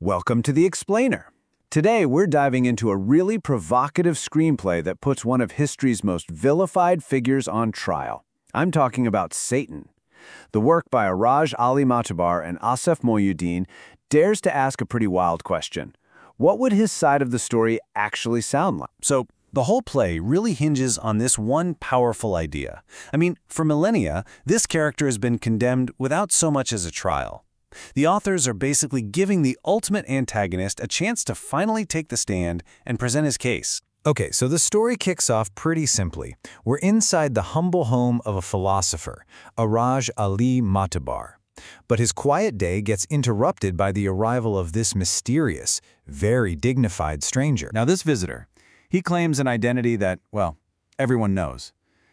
Welcome to The Explainer. Today, we're diving into a really provocative screenplay that puts one of history's most vilified figures on trial. I'm talking about Satan. The work by Araj Ali Matabar and Asif Mohiuddin dares to ask a pretty wild question. What would his side of the story actually sound like? So, the whole play really hinges on this one powerful idea. I mean, for millennia, this character has been condemned without so much as a trial. The authors are basically giving the ultimate antagonist a chance to finally take the stand and present his case. Okay, so the story kicks off pretty simply. We're inside the humble home of a philosopher, Araj Ali Matabar. But his quiet day gets interrupted by the arrival of this mysterious, very dignified stranger. Now this visitor, he claims an identity that, well, everyone knows.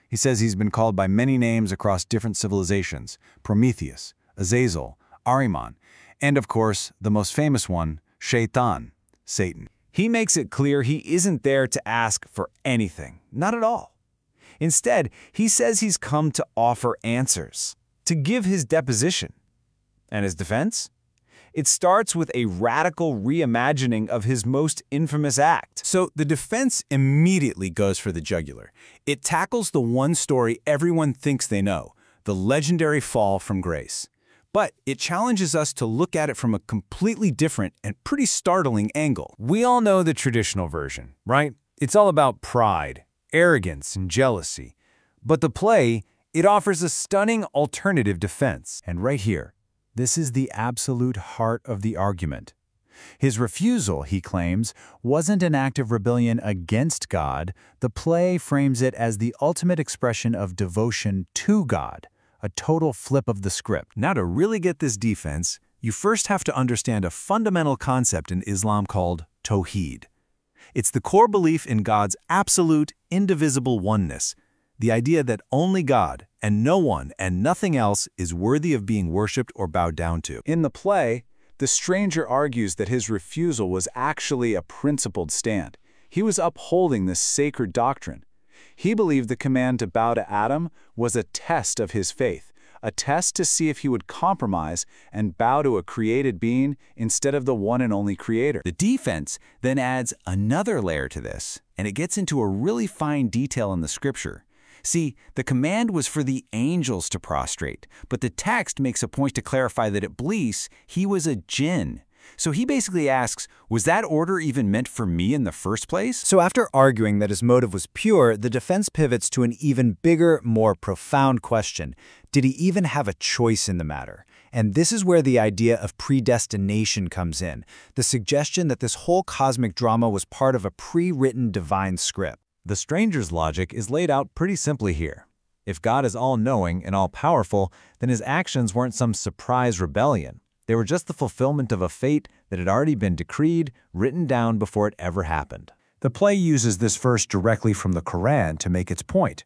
He says he's been called by many names across different civilizations: Prometheus, Azazel, Ahriman, and of course, the most famous one, Shaitan, Satan. He makes it clear he isn't there to ask for anything, not at all. Instead, he says he's come to offer answers, to give his deposition. And his defense? It starts with a radical reimagining of his most infamous act. So the defense immediately goes for the jugular. It tackles the one story everyone thinks they know, the legendary fall from grace. But it challenges us to look at it from a completely different and pretty startling angle. We all know the traditional version, right? It's all about pride, arrogance, and jealousy. But the play, it offers a stunning alternative defense. And right here, this is the absolute heart of the argument. His refusal, he claims, wasn't an act of rebellion against God. The play frames it as the ultimate expression of devotion to God. A total flip of the script. Now, to really get this defense, you first have to understand a fundamental concept in Islam called Tawheed. It's the core belief in God's absolute, indivisible oneness, the idea that only God and no one and nothing else is worthy of being worshipped or bowed down to. In the play, the stranger argues that his refusal was actually a principled stand. He was upholding this sacred doctrine. He believed the command to bow to Adam was a test of his faith, a test to see if he would compromise and bow to a created being instead of the one and only creator. The defense then adds another layer to this, and it gets into a really fine detail in the scripture. See, the command was for the angels to prostrate, but the text makes a point to clarify that Iblis, he was a jinn. So he basically asks, was that order even meant for me in the first place? So after arguing that his motive was pure, the defense pivots to an even bigger, more profound question. Did he even have a choice in the matter? And this is where the idea of predestination comes in, the suggestion that this whole cosmic drama was part of a pre-written divine script. The stranger's logic is laid out pretty simply here. If God is all-knowing and all-powerful, then his actions weren't some surprise rebellion. They were just the fulfillment of a fate that had already been decreed, written down before it ever happened. The play uses this verse directly from the Quran to make its point.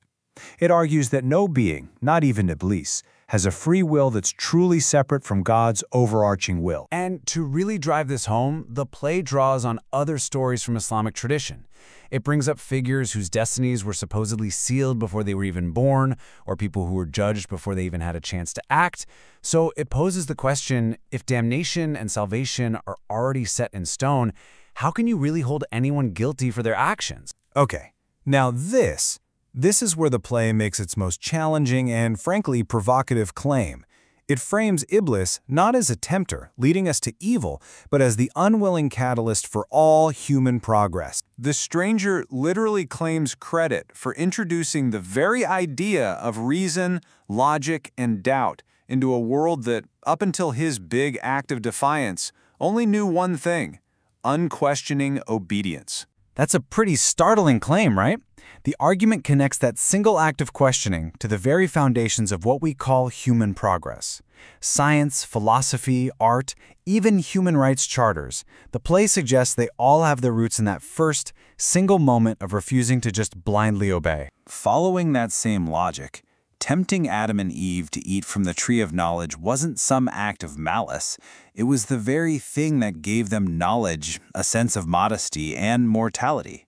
It argues that no being, not even Iblis, has a free will that's truly separate from God's overarching will. And to really drive this home, the play draws on other stories from Islamic tradition. It brings up figures whose destinies were supposedly sealed before they were even born, or people who were judged before they even had a chance to act. So it poses the question, if damnation and salvation are already set in stone, how can you really hold anyone guilty for their actions? Okay, now this is where the play makes its most challenging and, frankly, provocative claim. It frames Iblis not as a tempter, leading us to evil, but as the unwilling catalyst for all human progress. The stranger literally claims credit for introducing the very idea of reason, logic, and doubt into a world that, up until his big act of defiance, only knew one thing: unquestioning obedience. That's a pretty startling claim, right? The argument connects that single act of questioning to the very foundations of what we call human progress. Science, philosophy, art, even human rights charters. The play suggests they all have their roots in that first, single moment of refusing to just blindly obey. Following that same logic, tempting Adam and Eve to eat from the tree of knowledge wasn't some act of malice. It was the very thing that gave them knowledge, a sense of modesty, and mortality.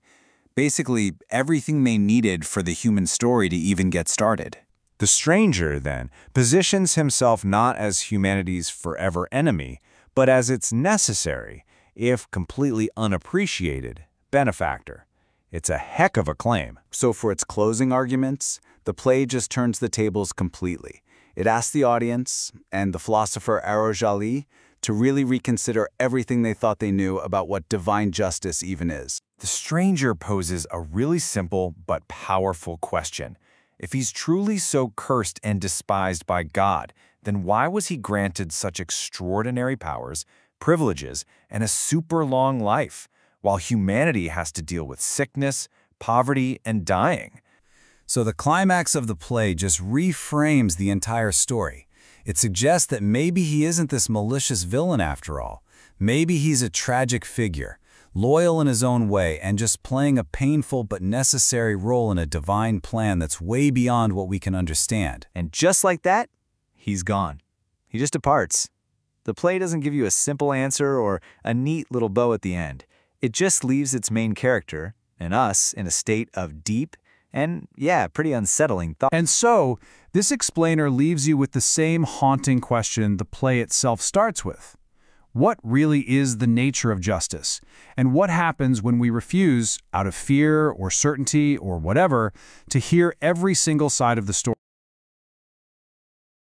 Basically, everything they needed for the human story to even get started. The stranger, then, positions himself not as humanity's forever enemy, but as its necessary, if completely unappreciated, benefactor. It's a heck of a claim. So for its closing arguments, the play just turns the tables completely. It asks the audience, and the philosopher Arojali, to really reconsider everything they thought they knew about what divine justice even is. The stranger poses a really simple but powerful question. If he's truly so cursed and despised by God, then why was he granted such extraordinary powers, privileges, and a super long life, while humanity has to deal with sickness, poverty, and dying? So the climax of the play just reframes the entire story. It suggests that maybe he isn't this malicious villain after all. Maybe he's a tragic figure, loyal in his own way and just playing a painful but necessary role in a divine plan that's way beyond what we can understand. And just like that, he's gone. He just departs. The play doesn't give you a simple answer or a neat little bow at the end. It just leaves its main character, and us, in a state of deep and, yeah, pretty unsettling thought. And so, this explainer leaves you with the same haunting question the play itself starts with. What really is the nature of justice? And what happens when we refuse, out of fear or certainty or whatever, to hear every single side of the story?